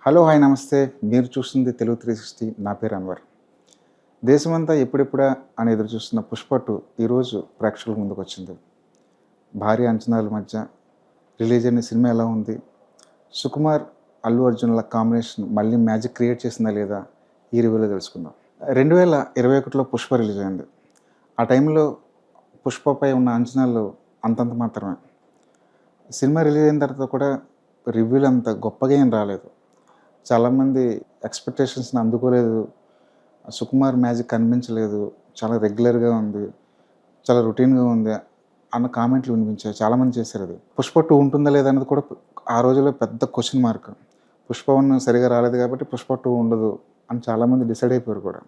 Hello hi నమస్తే. మీరు చూస్తుంది తెలుగు 360. నా పేరు అన్వర్. దేశమంతా ఎప్పుడెప్పుడా అని ఎదురు చూస్తున్న 'పుష్ప 2' ఈరోజు ప్రేక్షకుల ముందుకొచ్చింది. భారీ అంచనాల మధ్య రిలీజ్ అయిన సినిమా ఎలా ఉంది? సుకుమార్, అల్లు అర్జున్ల కాంబినేషన్ మళ్ళీ మ్యాజిక్ క్రియేట్ చేసిందా లేదా? ఈ రివ్యూలో తెలుసుకుందాం. 2021లో 'పుష్ప' రిలీజ్ అయింది. ఆ టైంలో 'పుష్పపై' ఉన్న అంచనాలు అంతంత మాత్రమే. సినిమా రిలీజ్ అయిన తర్వాత కూడా రివ్యూలు అంత గొప్పగా ఏం రాలేదు. చాలామంది ఎక్స్పెక్టేషన్స్ని అందుకోలేదు. సుకుమార్ మ్యాజిక్ కనిపించలేదు, చాలా రెగ్యులర్గా ఉంది, చాలా రొటీన్గా ఉంది అన్న కామెంట్లు వినిపించాయి. చాలామంది చేశారు అది. 'పుష్ప 2' ఉంటుందా లేదా అనేది కూడా ఆ రోజుల్లో పెద్ద క్వశ్చన్ మార్క్. 'పుష్ప 1' సరిగా రాలేదు కాబట్టి 'పుష్ప 2' ఉండదు అని చాలామంది డిసైడ్ అయిపోయారు కూడా.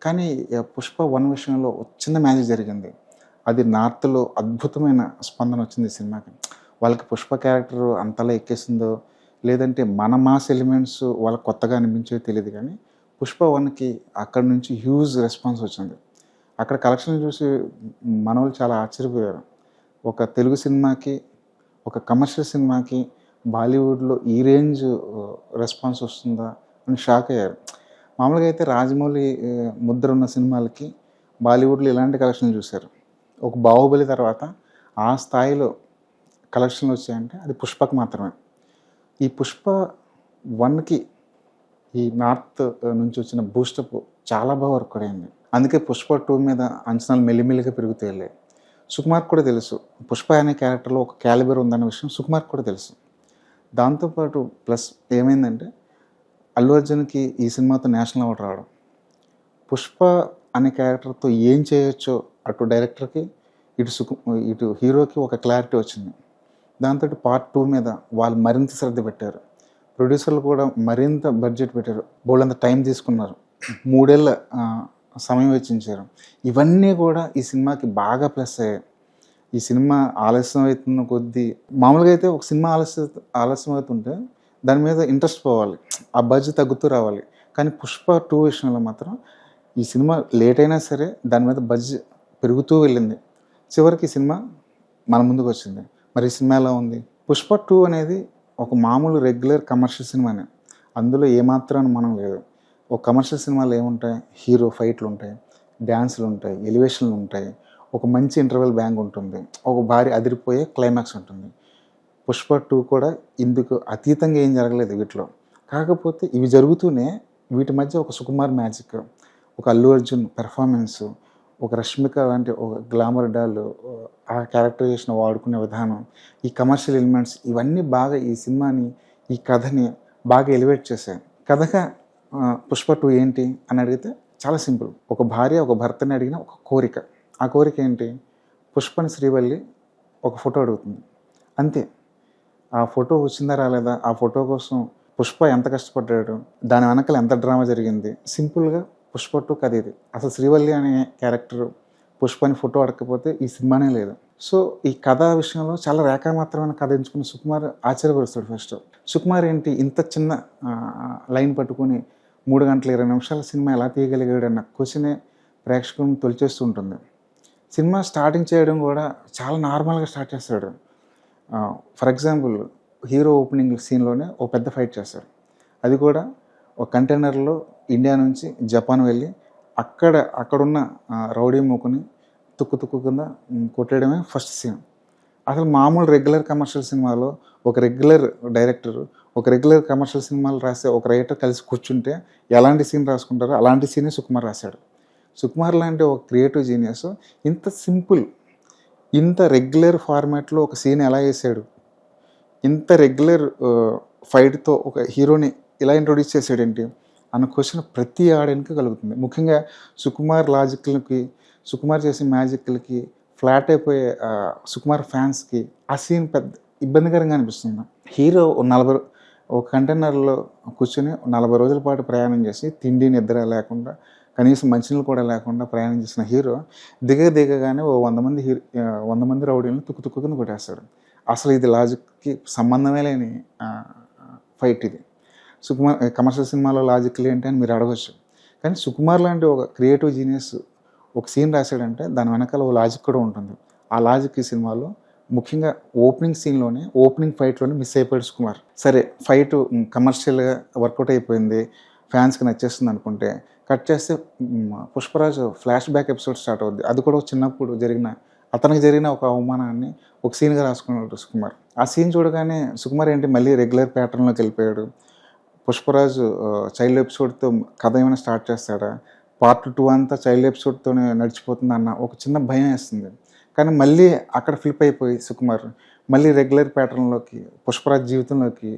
కానీ 'పుష్ప 1' విషయంలో చిన్న మ్యాజిక్ జరిగింది. అది నార్త్లో అద్భుతమైన స్పందన వచ్చింది ఈ సినిమాకి. వాళ్ళకి 'పుష్ప' క్యారెక్టర్ అంతలా ఎక్కేసిందో లేదంటే మన మాస్ ఎలిమెంట్స్ వాళ్ళకి కొత్తగా అనిపించేవి తెలియదు, కానీ 'పుష్ప 1'కి అక్కడి నుంచి హ్యూజ్ రెస్పాన్స్ వచ్చింది. అక్కడ కలెక్షన్ చూసి మనోళ్ళు చాలా ఆశ్చర్యపోయారు. ఒక తెలుగు సినిమాకి, ఒక కమర్షియల్ సినిమాకి బాలీవుడ్లో ఈ రేంజ్ రెస్పాన్స్ వస్తుందా అని షాక్ అయ్యారు. మామూలుగా అయితే రాజమౌళి ముద్ర ఉన్న సినిమాలకి బాలీవుడ్లో ఇలాంటి కలెక్షన్లు చూశారు. ఒక 'బాహుబలి' తర్వాత ఆ స్థాయిలో కలెక్షన్లు వచ్చాయంటే అది 'పుష్ప'కి మాత్రమే. ఈ 'పుష్ప 1'కి ఈ నార్త్ నుంచి వచ్చిన బూస్టప్ చాలా బాగా వర్క్ అయింది. అందుకే 'పుష్ప 2' మీద అంచనాలు మెల్లిమెల్లిగా పెరుగుతూ వెళ్ళాయి. సుకుమార్కి కూడా తెలుసు 'పుష్ప' అనే క్యారెక్టర్లో ఒక క్యాలిబర్ ఉందన్న విషయం సుకుమార్కి కూడా తెలుసు. దాంతోపాటు ప్లస్ ఏమైందంటే అల్లు అర్జున్కి ఈ సినిమాతో నేషనల్ అవార్డు రావడం, 'పుష్ప' అనే క్యారెక్టర్తో ఏం చేయొచ్చో అటు డైరెక్టర్కి ఇటు హీరోకి ఒక క్లారిటీ వచ్చింది. దాంతో పార్ట్ 2 మీద వాళ్ళు మరింత శ్రద్ధ పెట్టారు. ప్రొడ్యూసర్లు కూడా మరింత బడ్జెట్ పెట్టారు, బోల్డంత టైం తీసుకున్నారు, 3 ఏళ్ళ సమయం వెచ్చించారు. ఇవన్నీ కూడా ఈ సినిమాకి బాగా ప్లస్ అయ్యాయి. ఈ సినిమా ఆలస్యం అవుతున్న కొద్దీ మామూలుగా అయితే ఒక సినిమా ఆలస్యం అవుతుంటే దాని మీద ఇంట్రెస్ట్ పోవాలి, ఆ బడ్జ్ తగ్గుతూ రావాలి. కానీ 'పుష్ప 2' విషయంలో మాత్రం ఈ సినిమా లేట్ అయినా సరే దాని మీద బడ్జ్ పెరుగుతూ వెళ్ళింది. చివరికి ఈ సినిమా మన ముందుకు వచ్చింది. మరి ఈ సినిమా ఎలా ఉంది? 'పుష్ప 2' అనేది ఒక మామూలు రెగ్యులర్ కమర్షియల్ సినిమానే. అందులో ఏమాత్రం అనుమానం లేదు. ఒక కమర్షియల్ సినిమాలో ఏముంటాయి? హీరో ఫైట్లు ఉంటాయి, డ్యాన్సులు ఉంటాయి, ఎలివేషన్లు ఉంటాయి, ఒక మంచి ఇంటర్వెల్ బ్యాంగ్ ఉంటుంది, ఒక భారీ అదిరిపోయే క్లైమాక్స్ ఉంటుంది. 'పుష్ప 2' కూడా ఇందుకు అతీతంగా ఏం జరగలేదు వీటిలో. కాకపోతే ఇవి జరుగుతూనే వీటి మధ్య ఒక సుకుమార్ మ్యాజిక్, ఒక అల్లు అర్జున్ పెర్ఫార్మెన్సు, ఒక రష్మిక లాంటి ఒక గ్లామర్ డాల్ ఆ క్యారెక్టరైజేషన్ వాడుకునే విధానం, ఈ కమర్షియల్ ఎలిమెంట్స్ ఇవన్నీ బాగా ఈ సినిమాని, ఈ కథని బాగా ఎలివేట్ చేశాయి. కథగా 'పుష్ప 2' ఏంటి అని అడిగితే చాలా సింపుల్. ఒక భార్య ఒక భర్తని అడిగిన ఒక కోరిక. ఆ కోరిక ఏంటి? పుష్పని శ్రీవల్లి ఒక ఫోటో అడుగుతుంది, అంతే. ఆ ఫోటో వచ్చిందా రాలేదా, ఆ ఫోటో కోసం పుష్ప ఎంత కష్టపడ్డాడు, దాని వెనకాల ఎంత డ్రామా జరిగింది, సింపుల్గా 'పుష్ప 2' కథ ఇది. అసలు శ్రీవల్లి అనే క్యారెక్టర్ పుష్పని ఫోటో అడగకపోతే ఈ సినిమానే లేదు. సో ఈ కథ విషయంలో చాలా రేఖామాత్రమైన కథ ఎంచుకున్న సుకుమార్ ఆశ్చర్యపరుస్తాడు. ఫస్ట్ సుకుమార్ ఏంటి ఇంత చిన్న లైన్ పట్టుకొని 3 గంటల 20 నిమిషాల సినిమా ఎలా తీయగలిగాడు అన్న క్వశ్చనే ప్రేక్షకులను తొలిచేస్తూ ఉంటుంది. సినిమా స్టార్టింగ్ చేయడం కూడా చాలా నార్మల్గా స్టార్ట్ చేస్తాడు. ఫర్ ఎగ్జాంపుల్ హీరో ఓపెనింగ్ సీన్లోనే ఒక పెద్ద ఫైట్ చేస్తాడు. అది కూడా ఒక కంటైనర్లో ఇండియా నుంచి జపాన్ వెళ్ళి అక్కడున్న రౌడీ మూకుని తుక్కు కింద కొట్టేయడమే ఫస్ట్ సీన్. అసలు మామూలు రెగ్యులర్ కమర్షియల్ సినిమాలో ఒక రెగ్యులర్ డైరెక్టర్, ఒక రెగ్యులర్ కమర్షియల్ సినిమాలు రాసే ఒక రైటర్ కలిసి కూర్చుంటే ఎలాంటి సీన్ రాసుకుంటారో అలాంటి సీనే సుకుమార్ రాశాడు. సుకుమార్ లాంటి ఒక క్రియేటివ్ జీనియస్ ఇంత సింపుల్, ఇంత రెగ్యులర్ ఫార్మాట్లో ఒక సీన్ ఎలా వేసాడు, ఇంత రెగ్యులర్ ఫైట్తో ఒక హీరోని ఇలా ఇంట్రొడ్యూస్ చేసాడేంటి అన్న క్వశ్చన్ ప్రతి ఆడియన్కి కలుగుతుంది. ముఖ్యంగా సుకుమార్ లాజిక్లకి, సుకుమార్ చేసే మ్యాజిక్లకి ఫ్లాట్ అయిపోయే సుకుమార్ ఫ్యాన్స్కి ఆ సీన్ పెద్ద ఇబ్బందికరంగా అనిపిస్తుంది. హీరో ఒక కంటైనర్లో కూర్చొని 40 రోజుల పాటు ప్రయాణం చేసి తిండి నిద్ర లేకుండా కనీసం మంచినీళ్ళు కూడా లేకుండా ప్రయాణం చేసిన హీరో దిగగానే 100 మంది రౌడీలను తుక్కుని కొట్టేస్తాడు. అసలు ఇది లాజిక్కి సంబంధమే లేని ఫైట్ ఇది. సుకుమార్ కమర్షియల్ సినిమాలో లాజిక్లు ఏంటి అని మీరు అడగచ్చు. కానీ సుకుమార్ లాంటి ఒక క్రియేటివ్ జీనియస్ ఒక సీన్ రాశాడంటే దాని వెనకాల ఒక లాజిక్ కూడా ఉంటుంది. ఆ లాజిక్ ఈ సినిమాలో ముఖ్యంగా ఓపెనింగ్ ఫైట్‌లోనే మిస్ అయిపోయాడు సుకుమార్. సరే ఫైటు కమర్షియల్‌గా వర్కౌట్ అయిపోయింది. ఫ్యాన్స్‌కి నచ్చేస్తుంది అనుకుంటే, కట్ చేస్తే 'Pushparaj' flash back episode start అవుద్ది. అది కూడా చిన్నప్పుడు అతనికి జరిగిన ఒక అవమానాన్ని ఒక సీన్‌గా రాసుకున్నాడు సుకుమార్. ఆ సీన్ చూడగానే సుకుమార్ ఏంటి మళ్ళీ రెగ్యులర్ ప్యాటర్న్‌లోకెళ్ళిపోయాడు. 'పుష్పరాజ్' చైల్డ్ ఎపిసోడ్‌తో కథ ఏమైనా స్టార్ట్ చేస్తాడా? పార్ట్ 2 అంతా చైల్డ్ ఎపిసోడ్‌తోనే నడిచిపోతుందన్న ఒక చిన్న భయమేస్తుంది. కానీ మళ్ళీ అక్కడ ఫ్లిప్ అయిపోయి సుకుమార్ మళ్ళీ రెగ్యులర్ ప్యాటర్న్‌లోకి 'పుష్పరాజ్' జీవితంలోకి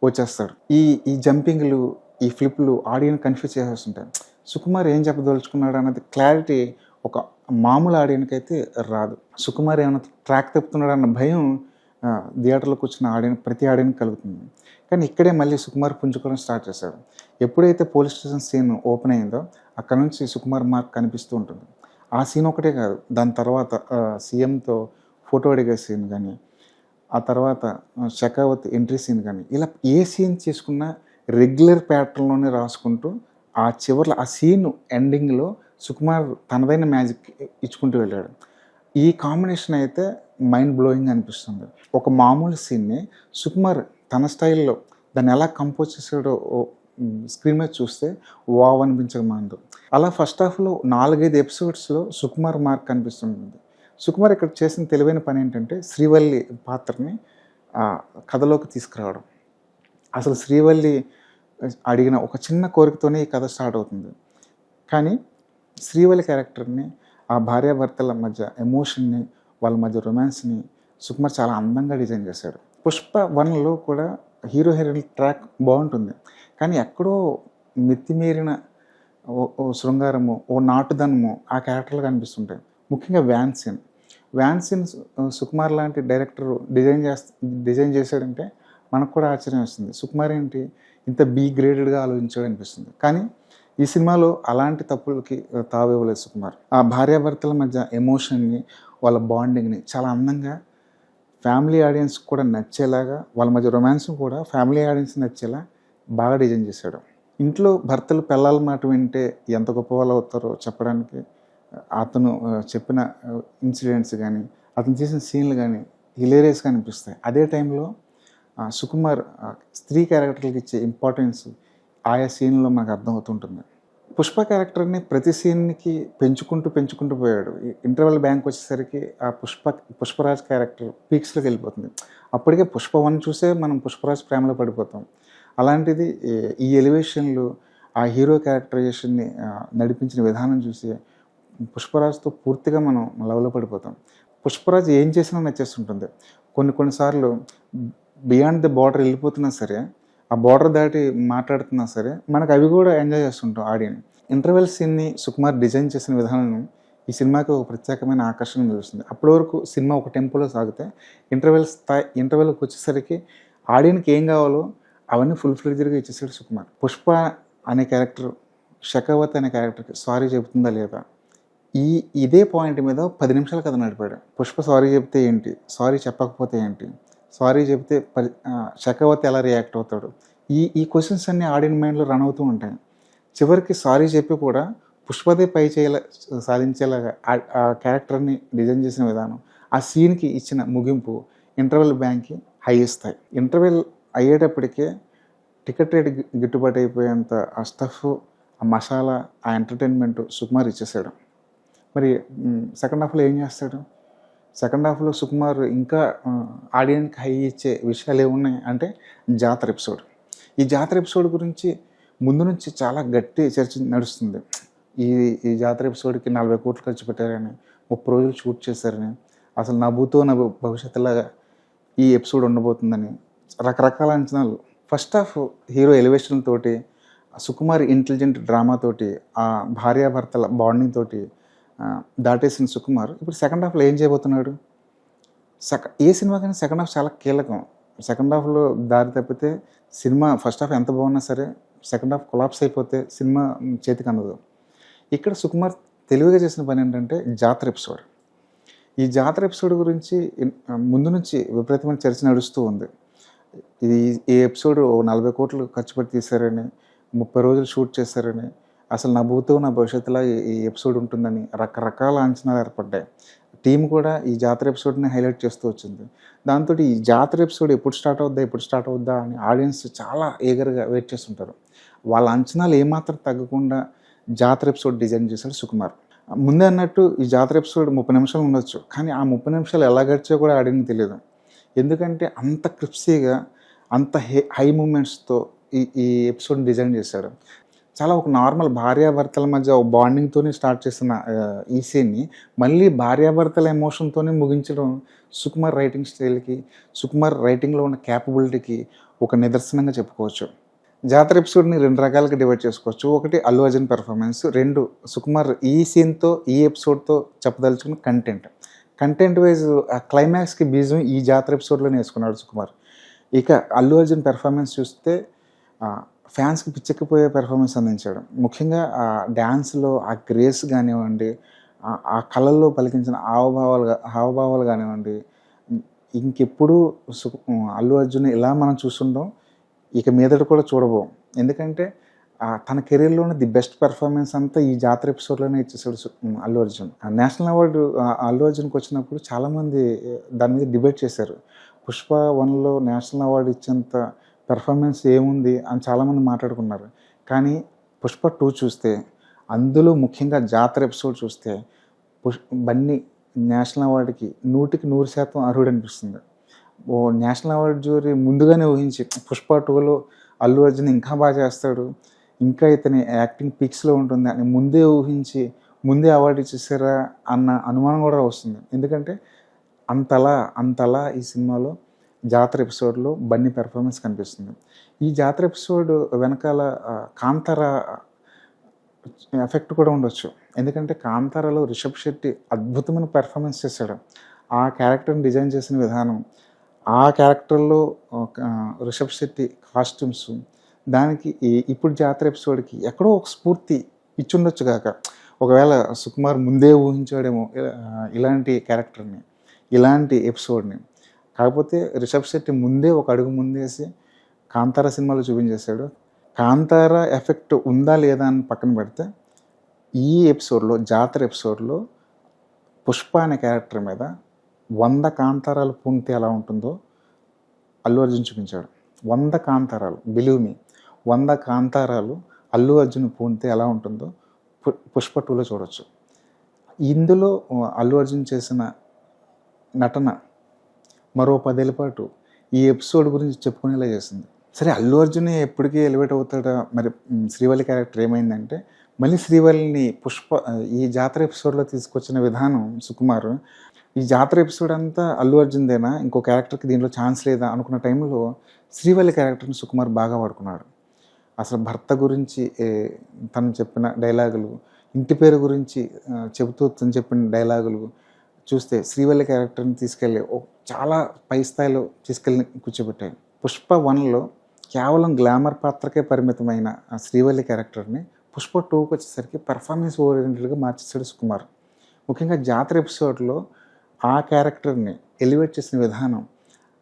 వచ్చేస్తాడు. ఈ ఈ జంపింగ్‌లు, ఈ ఫ్లిప్‌లు ఆడియన్‌ని కన్‌ఫ్యూజ్ చేసేస్తుంటాయి. సుకుమార్ ఏం చెప్పదలుచుకున్నాడు అన్నది క్లారిటీ ఒక మామూలు ఆడియన్‌కైతే రాదు. సుకుమార్ ఏమైనా ట్రాక్ తప్పుతున్నాడన్న భయం థియేటర్‌లో కూర్చున్న ప్రతి ఆడియన్‌కి కలుగుతుంది. కానీ ఇక్కడే మళ్ళీ సుకుమార్ పుంజుకోవడం స్టార్ట్ చేశాడు. ఎప్పుడైతే పోలీస్ స్టేషన్ సీన్ ఓపెన్ అయిందో అక్కడి నుంచి సుకుమార్ మార్క్ కనిపిస్తూ ఉంటుంది. ఆ సీన్ ఒకటే కాదు, దాని తర్వాత సీఎంతో ఫోటో అడిగే సీన్ కానీ, ఆ తర్వాత షెకావత్ ఎంట్రీ సీన్ కానీ, ఇలా ఏ సీన్ చేసుకున్నా రెగ్యులర్ ప్యాటర్న్‌లోనే రాసుకుంటూ ఆ చివర్లో ఆ సీన్ ఎండింగ్‌లో సుకుమార్ తనదైన మ్యాజిక్ ఇచ్చుకుంటూ వెళ్ళాడు. ఈ కాంబినేషన్ అయితే మైండ్ బ్లోయింగ్ అనిపిస్తుంది. ఒక మామూలు సీన్‌ని సుకుమార్ తన స్టైల్‌లో దాన్ని ఎలా కంపోజ్ చేసాడో స్క్రీన్ మీద చూస్తే వావ్ అనిపించక మానదు. అలా ఫస్ట్ హాఫ్‌లో 4, 5 ఎపిసోడ్స్‌లో సుకుమార్ మార్క్ కనిపిస్తుంటుంది. సుకుమార్ ఇక్కడ చేసిన తెలివైన పని ఏంటంటే శ్రీవల్లి పాత్రని కథలోకి తీసుకురావడం. అసలు శ్రీవల్లి అడిగిన ఒక చిన్న కోరికతోనే ఈ కథ స్టార్ట్ అవుతుంది. కానీ శ్రీవల్లి క్యారెక్టర్‌ని, ఆ భార్యాభర్తల మధ్య ఎమోషన్‌ని, వాళ్ళ మధ్య రొమాన్స్‌ని సుకుమార్ చాలా అందంగా డిజైన్ చేశాడు. 'పుష్ప 1లో కూడా హీరో హీరోయిన్ ట్రాక్ బాగుంటుంది. కానీ ఎక్కడో మితిమీరిన ఓ శృంగారము, ఓ నాటుదనము ఆ క్యారెక్టర్‌లో కనిపిస్తుంటాయి. ముఖ్యంగా వ్యాన్ సీన్ సుకుమార్ లాంటి డైరెక్టర్ డిజైన్ చేశాడంటే మనకు కూడా ఆశ్చర్యం వేస్తుంది. సుకుమార్ ఏంటి ఇంత బి గ్రేడెడ్‌గా ఆలోచించాడు అనిపిస్తుంది. కానీ ఈ సినిమాలో అలాంటి తప్పులకి తావివ్వలేదు సుకుమార్. ఆ భార్యాభర్తల మధ్య ఎమోషన్‌ని, వాళ్ళ బాండింగ్‌ని చాలా అందంగా ఫ్యామిలీ ఆడియన్స్‌కి కూడా నచ్చేలాగా, వాళ్ళ మధ్య రొమాన్స్‌ని కూడా ఫ్యామిలీ ఆడియన్స్‌కి నచ్చేలా బాగా డిజైన్ చేశాడు. ఇంట్లో భర్తలు పెళ్ళాల మాట వింటే ఎంత గొప్పవాళ్ళు అవుతారో చెప్పడానికి అతను చెప్పిన ఇన్సిడెంట్స్ కానీ, అతను చేసిన సీన్లు కానీ హిలేరియస్‌గా అనిపిస్తాయి. అదే టైంలో సుకుమార్ స్త్రీ క్యారెక్టర్‌లకి ఇచ్చే ఇంపార్టెన్స్ ఆయా సీన్‌లో మనకు అర్థమవుతుంటుంది. పుష్ప క్యారెక్టర్‌ని ప్రతి సీన్‌కి పెంచుకుంటూ పోయాడు. ఇంటర్వెల్ బ్యాంక్ వచ్చేసరికి ఆ పుష్పరాజ్ క్యారెక్టర్ పీక్స్‌లోకి వెళ్ళిపోతుంది. అప్పటికే పుష్ప 1 చూసే మనం పుష్పరాజ్ ప్రేమలో పడిపోతాం. అలాంటిది ఈ ఎలివేషన్‌లు, ఆ హీరో క్యారెక్టరైజేషన్‌ని నడిపించిన విధానం చూసి పుష్పరాజ్‌తో పూర్తిగా మనం లవ్‌లో పడిపోతాం. పుష్పరాజ్ ఏం చేసినా నచ్చేస్తుంటుంది. కొన్ని సార్లు బియాండ్ ది బార్డర్ వెళ్ళిపోతున్నా సరే, ఆ బార్డర్ దాటి మాట్లాడుతున్నా సరే, మనకు అవి కూడా ఎంజాయ్ చేస్తుంటాం ఆడియన్స్. ఇంటర్వెల్ సీన్‌ని సుకుమార్ డిజైన్ చేసిన విధానం ఈ సినిమాకి ఒక ప్రత్యేకమైన ఆకర్షణ నిలుస్తుంది. అప్పటి వరకు సినిమా ఒక టెంపోలో సాగితే ఇంటర్వెల్‌కి వచ్చేసరికి ఆడియన్‌కి ఏం కావాలో అవన్నీ ఫుల్ ఫ్లెడ్జ్డ్‌గా ఇచ్చేసాడు సుకుమార్. పుష్ప అనే క్యారెక్టర్, షెకావత్ అనే క్యారెక్టర్‌కి సారీ చెబుతుందా లేదా? ఇదే పాయింట్ మీద 10 నిమిషాల కథ నడిపాడు. పుష్ప సారీ చెప్తే ఏంటి? సారీ చెప్పకపోతే ఏంటి? సారీ చెప్తే షెకావత్ ఎలా రియాక్ట్ అవుతాడు? ఈ క్వశ్చన్స్ అన్నీ ఆడియన్ మైండ్‌లో రన్ అవుతూ ఉంటాయి. చివరికి సారీ చెప్పి కూడా పుష్పదే పై సాధించేలాగా ఆ క్యారెక్టర్‌ని డిజైన్ చేసిన విధానం, ఆ సీన్‌కి ఇచ్చిన ముగింపు ఇంటర్వెల్ బ్యాంక్‌కి హై ఇస్తాయి. ఇంటర్వెల్ అయ్యేటప్పటికే టికెట్ రేట్ గిట్టుబాటు అయిపోయేంత ఆ స్టఫ్, ఆ మసాలా, ఆ ఎంటర్టైన్మెంట్ సుకుమార్ ఇచ్చేసాడు. మరి సెకండ్ హాఫ్‌లో ఏం చేస్తాడు? సెకండ్ హాఫ్‌లో సుకుమార్ ఇంకా ఆడియన్స్‌కి హై ఇచ్చే విషయాలు ఏమున్నాయి అంటే జాతర ఎపిసోడ్. ఈ జాతర ఎపిసోడ్ గురించి ముందు నుంచి చాలా గట్టి చర్చ నడుస్తుంది. ఈ జాతర ఎపిసోడ్‌కి 40 కోట్లు ఖర్చు పెట్టారని, 30 రోజులు షూట్ చేశారని, అసలు నా భవిష్యత్తులాగా ఈ ఎపిసోడ్ ఉండబోతుందని రకరకాల అంచనాలు. ఫస్ట్ హాఫ్ హీరో ఎలివేషన్ తోటి, సుకుమార్ ఇంటెలిజెంట్ డ్రామాతోటి, ఆ భార్యాభర్తల బాండింగ్ తోటి దాటేసిన సుకుమార్ ఇప్పుడు సెకండ్ హాఫ్లో ఏం చేయబోతున్నాడు? ఏ సినిమాకైనా సెకండ్ హాఫ్ చాలా కీలకం. సెకండ్ హాఫ్లో దారి తప్పితే సినిమా ఫస్ట్ హాఫ్ ఎంత బాగున్నా సరే సెకండ్ హాఫ్ కొలాప్స్ అయిపోతే సినిమా చేతికి అందదు. ఇక్కడ సుకుమార్ తెలివిగా చేసిన పని ఏంటంటే జాతర ఎపిసోడ్. ఈ జాతర ఎపిసోడ్ గురించి ముందు నుంచి విపరీతమైన చర్చ నడుస్తూ ఉంది. ఈ ఎపిసోడ్ 40 కోట్లు ఖర్చు పెట్టి తీశారని, 30 రోజులు షూట్ చేశారని, అసలు నా భవిష్యత్తులా ఈ ఎపిసోడ్ ఉంటుందని రకరకాల అంచనాలు ఏర్పడ్డాయి. టీం కూడా ఈ జాతర ఎపిసోడ్ని హైలైట్ చేస్తూ వచ్చింది. దాంతో ఈ జాతర ఎపిసోడ్ ఎప్పుడు స్టార్ట్ అవుద్దా అని ఆడియన్స్ చాలా ఈగర్‌గా వెయిట్ చేస్తుంటారు. వాళ్ళ అంచనాలు ఏమాత్రం తగ్గకుండా జాతర ఎపిసోడ్ డిజైన్ చేశాడు సుకుమార్. ముందే అన్నట్టు ఈ జాతర ఎపిసోడ్ 30 నిమిషాలు ఉండొచ్చు. కానీ ఆ 30 నిమిషాలు ఎలా గడిచాయో కూడా ఆడియన్‌కి తెలీదు. ఎందుకంటే అంత క్రిప్సీగా, అంత హై మూమెంట్స్‌తో ఈ ఎపిసోడ్‌ని డిజైన్ చేశాడు. చాలా ఒక నార్మల్ భార్యాభర్తల మధ్య ఒక బాండింగ్‌తోనే స్టార్ట్ చేసిన ఈ సీన్‌ని మళ్ళీ భార్యాభర్తల ఎమోషన్‌తోనే ముగించడం సుకుమార్ రైటింగ్ స్టైల్‌కి, సుకుమార్ రైటింగ్‌లో ఉన్న క్యాపబిలిటీకి ఒక నిదర్శనంగా చెప్పుకోవచ్చు. జాతర ఎపిసోడ్‌ని 2 రకాలుగా డివైడ్ చేసుకోవచ్చు. ఒకటి అల్లు అర్జున్ పెర్ఫార్మెన్స్, 2 సుకుమార్ ఈ సీన్‌తో, ఈ ఎపిసోడ్‌తో చెప్పదలుచుకున్న కంటెంట్. కంటెంట్ వైజ్ ఆ క్లైమాక్స్‌కి బీజం ఈ జాతర ఎపిసోడ్‌లోనే వేసుకున్నాడు సుకుమార్. ఇక అల్లు అర్జున్ పెర్ఫార్మెన్స్ చూస్తే ఫ్యాన్స్‌కి పిచ్చెక్కిపోయే పెర్ఫార్మెన్స్ అందించాడు. ముఖ్యంగా ఆ డాన్స్‌లో ఆ గ్రేస్ గానివ్వండి, ఆ కళ్ళల్లో పలికించిన హావభావాలు గానివ్వండి, ఇంకెప్పుడూ అల్లు అర్జున్ ఇలా మనం చూసుండం. ఇక మీదట కూడా చూడబోం. ఎందుకంటే తన కెరీర్‌లోనే ది బెస్ట్ పెర్ఫార్మెన్స్ అంతా ఈ జాతర ఎపిసోడ్‌లోనే ఇచ్చేసాడు అల్లు అర్జున్. నేషనల్ అవార్డు అల్లు అర్జున్‌కి వచ్చినప్పుడు చాలామంది దాని మీద డిబేట్ చేశారు. 'పుష్ప 1'లో నేషనల్ అవార్డు ఇచ్చేంత పెర్ఫార్మెన్స్ ఏముంది అని చాలామంది మాట్లాడుకున్నారు. కానీ 'పుష్ప 2' చూస్తే, అందులో ముఖ్యంగా జాతర ఎపిసోడ్ చూస్తే బన్నీ నేషనల్ అవార్డుకి 100కి 100% అర్హుడనిపిస్తుంది. నేషనల్ అవార్డ్ జ్యూరీ ముందుగానే ఊహించి 'పుష్ప 2'లో అల్లు అర్జున్ ఇంకా బాగా చేస్తాడు, ఇంకా ఇతని యాక్టింగ్ పీక్స్‌లో ఉంటుంది అని ముందే ఊహించి అవార్డు ఇచ్చేసారా అన్న అనుమానం కూడా వస్తుంది. ఎందుకంటే అంతలా ఈ సినిమాలో జాతర ఎపిసోడ్‌లో బన్నీ పెర్ఫార్మెన్స్ కనిపిస్తుంది. ఈ జాతర ఎపిసోడ్ వెనకాల కాంతార ఎఫెక్ట్ కూడా ఉండొచ్చు. ఎందుకంటే కాంతారలో రిషబ్ శెట్టి అద్భుతమైన పెర్ఫార్మెన్స్ చేశాడు. ఆ క్యారెక్టర్‌ని డిజైన్ చేసిన విధానం, ఆ క్యారెక్టర్‌లో రిషబ్ శెట్టి కాస్ట్యూమ్స్, దానికి ఇప్పుడు జాతర ఎపిసోడ్‌కి ఎక్కడో ఒక స్ఫూర్తి ఇచ్చుండొచ్చు గాక. ఒకవేళ సుకుమార్ ముందే ఊహించాడేమో ఇలాంటి క్యారెక్టర్‌ని, ఇలాంటి ఎపిసోడ్‌ని. కాకపోతే రిషబ్ శెట్టి ముందే ఒక అడుగు ముందేసి కాంతార సినిమాలో చూపించేశాడు. కాంతార ఎఫెక్ట్ ఉందా లేదా అని పక్కన పెడితే, ఈ ఎపిసోడ్‌లో జాతర ఎపిసోడ్‌లో పుష్ప అనే క్యారెక్టర్ మీద 100 కాంతారాలు పూనితే ఎలా ఉంటుందో అల్లు అర్జున్ చూపించాడు. 100 కాంతారాలు, బిలీవ్ మీ, 100 కాంతారాలు అల్లు అర్జున్ పూనితే ఎలా ఉంటుందో పుష్ప 2లో చూడొచ్చు. ఇందులో అల్లు అర్జున్ చేసిన నటన మరో 10 ఏళ్ల పాటు ఈ ఎపిసోడ్ గురించి చెప్పుకునేలా చేసింది. సరే, అల్లు అర్జున్ ఎప్పటికీ ఎలివేట్ అవుతాడా? మరి శ్రీవల్లి క్యారెక్టర్ ఏమైందంటే, మళ్ళీ శ్రీవల్లిని ఈ జాతర ఎపిసోడ్లో తీసుకొచ్చిన విధానం సుకుమార్, ఈ జాతర ఎపిసోడ్ అంతా అల్లు అర్జున్దేనా, ఇంకో క్యారెక్టర్కి దీంట్లో ఛాన్స్ లేదా అనుకున్న టైంలో శ్రీవల్లి క్యారెక్టర్ని సుకుమార్ బాగా వాడుకున్నాడు. అసలు భర్త గురించి తను చెప్పిన డైలాగులు, ఇంటి పేరు గురించి చెబుతూ తను చెప్పిన డైలాగులు చూస్తే శ్రీవల్లి క్యారెక్టర్ని తీసుకెళ్ళి చాలా పై స్థాయిలో తీసుకెళ్ళి కూర్చోబెట్టాయి. పుష్ప 1లో కేవలం గ్లామర్ పాత్రకే పరిమితమైన ఆ శ్రీవల్లి క్యారెక్టర్ని పుష్ప 2కి వచ్చేసరికి పెర్ఫార్మెన్స్ ఓరియంటెడ్గా మార్చేశాడు సుకుమార్. ముఖ్యంగా జాతర ఎపిసోడ్లో ఆ క్యారెక్టర్ని ఎలివేట్ చేసిన విధానం,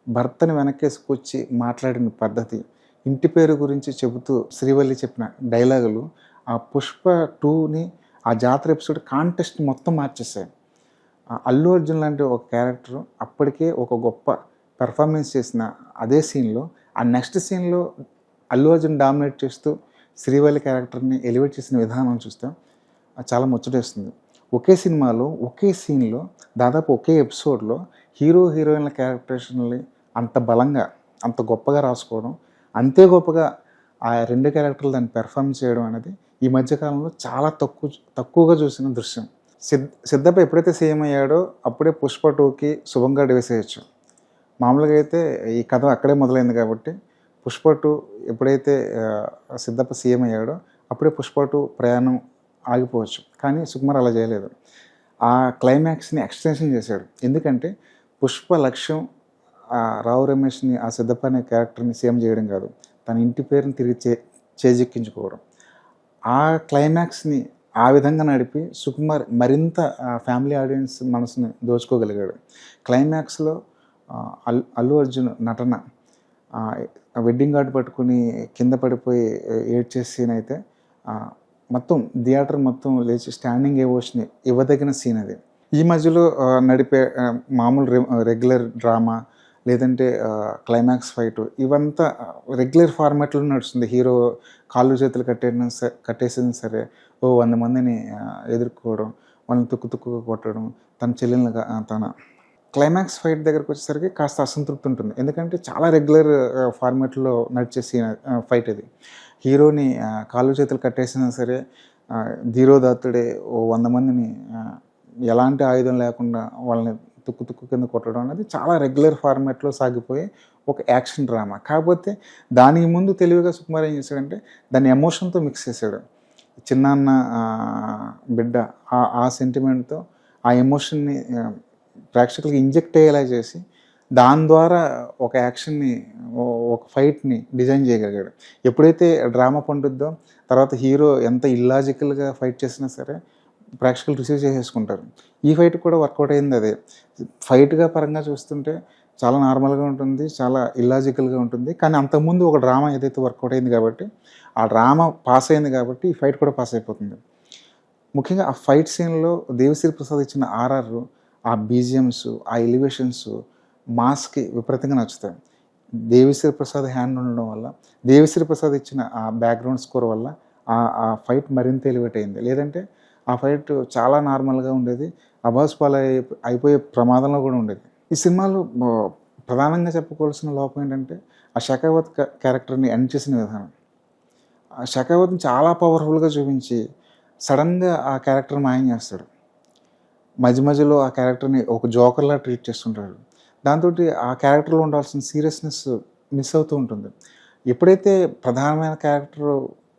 భర్తని వెనక్కేసుకొచ్చి మాట్లాడిన పద్ధతి, ఇంటి పేరు గురించి చెబుతూ శ్రీవల్లి చెప్పిన డైలాగులు ఆ పుష్ప 2ని, ఆ జాతర ఎపిసోడ్ కాంటెస్ట్ మొత్తం మార్చేశాయి. అల్లు అర్జున్ లాంటి ఒక క్యారెక్టర్ అప్పటికే ఒక గొప్ప పెర్ఫార్మెన్స్ చేసిన అదే సీన్లో, ఆ నెక్స్ట్ సీన్లో అల్లు అర్జున్ డామినేట్ చేస్తూ శ్రీవల్లి క్యారెక్టర్ని ఎలివేట్ చేసిన విధానం చూస్తే చాలా ముచ్చటేస్తుంది. ఒకే సినిమాలో, ఒకే సీన్లో, దాదాపు ఒకే ఎపిసోడ్లో హీరోయిన్ల క్యారెక్టరేషన్ని అంత బలంగా, అంత గొప్పగా రాసుకోవడం, అంతే గొప్పగా ఆ 2 క్యారెక్టర్లు దాన్ని పెర్ఫార్మ్ చేయడం అనేది ఈ మధ్యకాలంలో చాలా తక్కువగా చూసిన దృశ్యం. సిద్ధప్ప ఎప్పుడైతే సీఎం అయ్యాడో అప్పుడే పుష్ప 2కి శుభంగా వేసేయచ్చు. మామూలుగా అయితే ఈ కథ అక్కడే మొదలైంది కాబట్టి పుష్ప 2 ఎప్పుడైతే సిద్ధప్ప సీఎం అయ్యాడో అప్పుడే పుష్ప 2 ప్రయాణం ఆగిపోవచ్చు. కానీ సుకుమార్ అలా చేయలేదు. ఆ క్లైమాక్స్ని ఎక్స్టెన్షన్ చేశాడు. ఎందుకంటే పుష్ప లక్ష్యం రావు రమేష్ని, ఆ సిద్ధప్ప అనే క్యారెక్టర్ని సీఎం చేయడం కాదు, తన ఇంటి పేరుని తిరిగి చేజిక్కించుకోవడం. ఆ క్లైమాక్స్ని ఆ విధంగా నడిపి సుకుమార్ మరింత ఫ్యామిలీ ఆడియన్స్ మనసుని దోచుకోగలిగాడు. క్లైమాక్స్లో అల్లు అర్జున్ నటన, వెడ్డింగ్ కార్డు పట్టుకుని కింద పడిపోయి ఏడ్చే సీన్ అయితే మొత్తం థియేటర్ మొత్తం లేచి స్టాండింగ్ ఎమోషన్ ఇవ్వదగిన సీన్ అది. ఈ మధ్యలో నడిపే మామూలు రెగ్యులర్ డ్రామా లేదంటే క్లైమాక్స్ ఫైటు ఇవంతా రెగ్యులర్ ఫార్మాట్‌లో నడుస్తుంది. హీరో కాళ్ళు చేతులు కట్టేసినా సరే, ఓ 100 మందిని ఎదుర్కోవడం, వాళ్ళని తుక్కు తుక్కుగా కొట్టడం, తన చెల్లెల్ని తన క్లైమాక్స్ ఫైట్ దగ్గరకొచ్చేసరికి కాస్త అసంతృప్తి ఉంటుంది. ఎందుకంటే చాలా రెగ్యులర్ ఫార్మాట్‌లో నడిచే ఫైట్ ఇది. హీరోని కాళ్ళు చేతులు కట్టేసినా సరే ధీరోదాత్తుడే ఓ 100 మందిని ఎలాంటి ఆయుధం లేకుండా వాళ్ళని తుక్కు తుక్కు కింద కొట్టడం అనేది చాలా రెగ్యులర్ ఫార్మాట్‌లో సాగిపోయే ఒక యాక్షన్ డ్రామా. కాకపోతే దానికి ముందు తెలివిగా సుకుమార్ ఏం చేశాడంటే దాన్ని ఎమోషన్‌తో మిక్స్ చేశాడు. చిన్నాన్న బిడ్డ ఆ సెంటిమెంట్‌తో ఆ ఎమోషన్‌ని ప్రేక్షకులకి ఇంజెక్ట్ అయ్యేలా చేసి దాని ద్వారా ఒక యాక్షన్‌ని ఒక ఫైట్‌ని డిజైన్ చేయగలిగాడు. ఎప్పుడైతే డ్రామా పండుద్దో తర్వాత హీరో ఎంత ఇల్లాజికల్‌గా ఫైట్ చేసినా సరే ప్రేక్షకులు రిసీవ్ చేసేసుకుంటారు. ఈ ఫైట్ కూడా వర్కౌట్ అయింది అదే. ఫైట్‌గా పరంగా చూస్తుంటే చాలా నార్మల్‌గా ఉంటుంది. చాలా ఇల్లాజికల్‌గా ఉంటుంది. కానీ అంతకుముందు ఒక డ్రామా ఏదైతే వర్కౌట్ అయింది కాబట్టి, ఆ డ్రామా పాస్ అయింది కాబట్టి ఈ ఫైట్ కూడా పాస్ అయిపోతుంది. ముఖ్యంగా ఆ ఫైట్ సీన్‌లో దేవిశ్రీ ప్రసాద్ ఇచ్చిన ఆర్ఆర్, ఆ బీజీఎమ్స్, ఆ ఎలివేషన్స్ మాస్‌కి విపరీతంగా నచ్చుతాయి. దేవిశ్రీ ప్రసాద్ హ్యాండ్ ఉండడం వల్ల, దేవిశ్రీ ప్రసాద్ ఇచ్చిన ఆ బ్యాక్‌గ్రౌండ్ స్కోర్ వల్ల ఆ ఫైట్ మరింత ఎలివేట్ అయింది. లేదంటే ఆ ఫైట్ చాలా నార్మల్‌గా ఉండేది. అబాస్పాలు అయిపోయే ప్రమాదంలో కూడా ఉండేది. ఈ సినిమాలో ప్రధానంగా చెప్పుకోవాల్సిన లోపం ఏంటంటే ఆ షెకావత్ క్యారెక్టర్‌ని ఎండ్ చేసిన విధానం. ఆ షెకావత్‌ని చాలా పవర్‌ఫుల్‌గా చూపించి సడన్‌గా ఆ క్యారెక్టర్ మాయం చేస్తాడు. మధ్య మధ్యలో ఆ క్యారెక్టర్‌ని ఒక జోకర్‌లా ట్రీట్ చేస్తుంటాడు. దాంతోటి ఆ క్యారెక్టర్‌లో ఉండాల్సిన సీరియస్‌నెస్ మిస్ అవుతూ ఉంటుంది. ఎప్పుడైతే ప్రధానమైన క్యారెక్టర్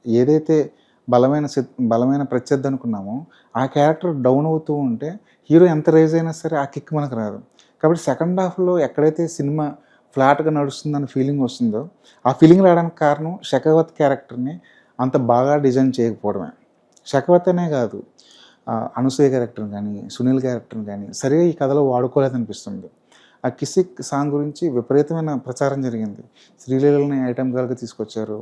ఏదైతే బలమైన ప్రత్యర్థి అనుకున్నామో ఆ క్యారెక్టర్ డౌన్ అవుతూ ఉంటే హీరో ఎంత రైజ్ అయినా సరే ఆ కిక్ మనకు రాదు. కాబట్టి సెకండ్ హాఫ్‌లో ఎక్కడైతే సినిమా ఫ్లాట్‌గా నడుస్తుందన్న ఫీలింగ్ వస్తుందో ఆ ఫీలింగ్ రావడానికి కారణం షెకావత్ క్యారెక్టర్‌ని అంత బాగా డిజైన్ చేయకపోవడమే. షెకావత్ అనే కాదు, అనసూయ క్యారెక్టర్ని కానీ, సునీల్ క్యారెక్టర్ని కానీ సరిగా ఈ కథలో వాడుకోలేదనిపిస్తుంది. ఆ కిసిక్ సాంగ్ గురించి విపరీతమైన ప్రచారం జరిగింది. శ్రీలీలని ఐటెమ్ గర్ల్‌గా తీసుకొచ్చారు.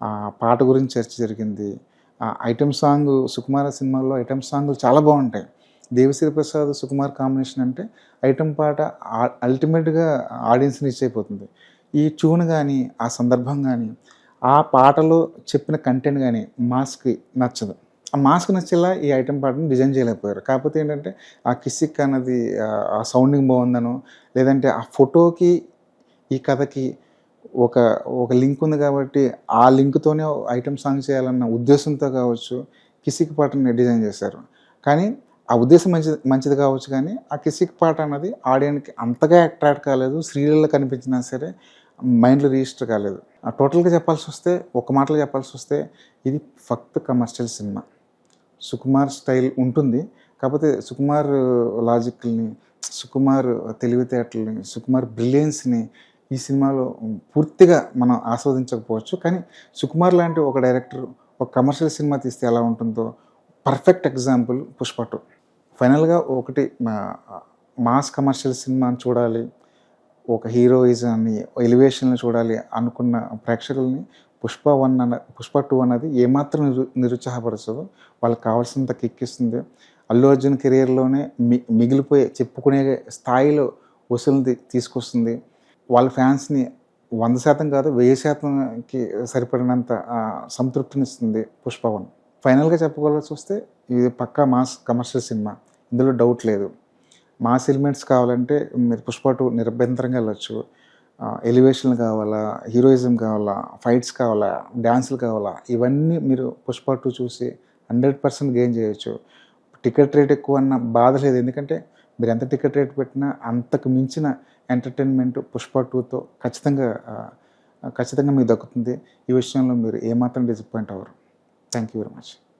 ఆ పాట గురించి చర్చ జరిగింది. ఆ ఐటెమ్ సాంగ్ సుకుమార సినిమాల్లో ఐటెమ్ సాంగులు చాలా బాగుంటాయి. దేవిశ్రీ ప్రసాద్, సుకుమార్ కాంబినేషన్ అంటే ఐటెమ్ పాట అల్టిమేట్‌గా ఆడియన్స్‌ని రీచ్ అయిపోతుంది. ఈ ట్యూన్ కానీ, ఆ సందర్భం కానీ, ఆ పాటలో చెప్పిన కంటెంట్ కానీ మాస్‌కి నచ్చదు. ఆ మాస్‌కి నచ్చేలా ఈ ఐటెమ్ పాటని డిజైన్ చేయలేకపోయారు. కాకపోతే ఏంటంటే ఆ కిసిక్ అన్నది ఆ సౌండింగ్ బాగుందనో, లేదంటే ఆ ఫోటోకి, ఈ కథకి ఒక ఒక లింక్ ఉంది కాబట్టి ఆ లింక్‌తోనే ఐటెమ్ సాంగ్ చేయాలన్న ఉద్దేశంతో కావచ్చు, కిసిక్ పాటని డిజైన్ చేశారు. కానీ ఆ ఉద్దేశం మంచిది కావచ్చు కానీ, ఆ కిసిక్ పాట అన్నది ఆడియన్స్‌కి అంతగా అట్రాక్ట్ కాలేదు. శ్రీలీల కనిపించినా సరే మైండ్‌లో రిజిస్టర్ కాలేదు. టోటల్‌గా చెప్పాల్సొస్తే, ఒక్క మాటలో చెప్పాల్సొస్తే ఇది ఫక్త్ కమర్షియల్ సినిమా. సుకుమార్ స్టైల్ ఉంటుంది. కాకపోతే సుకుమార్ లాజిక్‌ని, సుకుమార్ తెలివితేటలని, సుకుమార్ బ్రిలియన్స్‌ని ఈ సినిమాలో పూర్తిగా మనం ఆస్వాదించకపోవచ్చు. కానీ సుకుమార్ లాంటి ఒక డైరెక్టర్ ఒక కమర్షియల్ సినిమా తీస్తే ఎలా ఉంటుందో పర్ఫెక్ట్ ఎగ్జాంపుల్ 'పుష్ప 2'. ఫైనల్‌గా ఒకటి మాస్ కమర్షియల్ సినిమాని చూడాలి, ఒక హీరోయిజాన్ని, ఎలివేషన్‌ని చూడాలి అనుకున్న ప్రేక్షకుల్ని 'పుష్ప 2' అన్నది ఏమాత్రం నిరుత్సాహపరచదు. వాళ్ళకి కావాల్సినంత కిక్కిస్తుంది. అల్లు అర్జున్ కెరియర్‌లోనే మిగిలిపోయే చెప్పుకునే స్థాయిలో వసూలుని తీసుకొస్తుంది. వాళ్ళ ఫ్యాన్స్‌ని 100% కాదు 1000%కి సరిపడినంత సంతృప్తినిస్తుంది 'పుష్ప 1'. ఫైనల్‌గా చెప్పుకోవాల్సొస్తే ఇది పక్కా మాస్ కమర్షియల్ సినిమా. ఇందులో డౌట్ లేదు. మాస్ ఎలిమెంట్స్ కావాలంటే మీరు 'పుష్ప 2' నిరభ్యంతరంగా వెళ్ళొచ్చు. ఎలివేషన్‌లు కావాలా, హీరోయిజం కావాలా, ఫైట్స్ కావాలా, డాన్సులు కావాలా, ఇవన్నీ మీరు 'పుష్ప 2' చూసి 100% గెయిన్ చేయొచ్చు. టికెట్ రేట్ ఎక్కువన్న బాధ లేదు. ఎందుకంటే మీరు ఎంత టికెట్ రేట్ పెట్టినా అంతకు మించిన ఎంటర్‌టైన్‌మెంట్ 'పుష్ప 2'తో ఖచ్చితంగా మీకు దక్కుతుంది. ఈ విషయంలో మీరు ఏమాత్రం డిసప్పాయింట్ అవ్వరు. Thank you very much.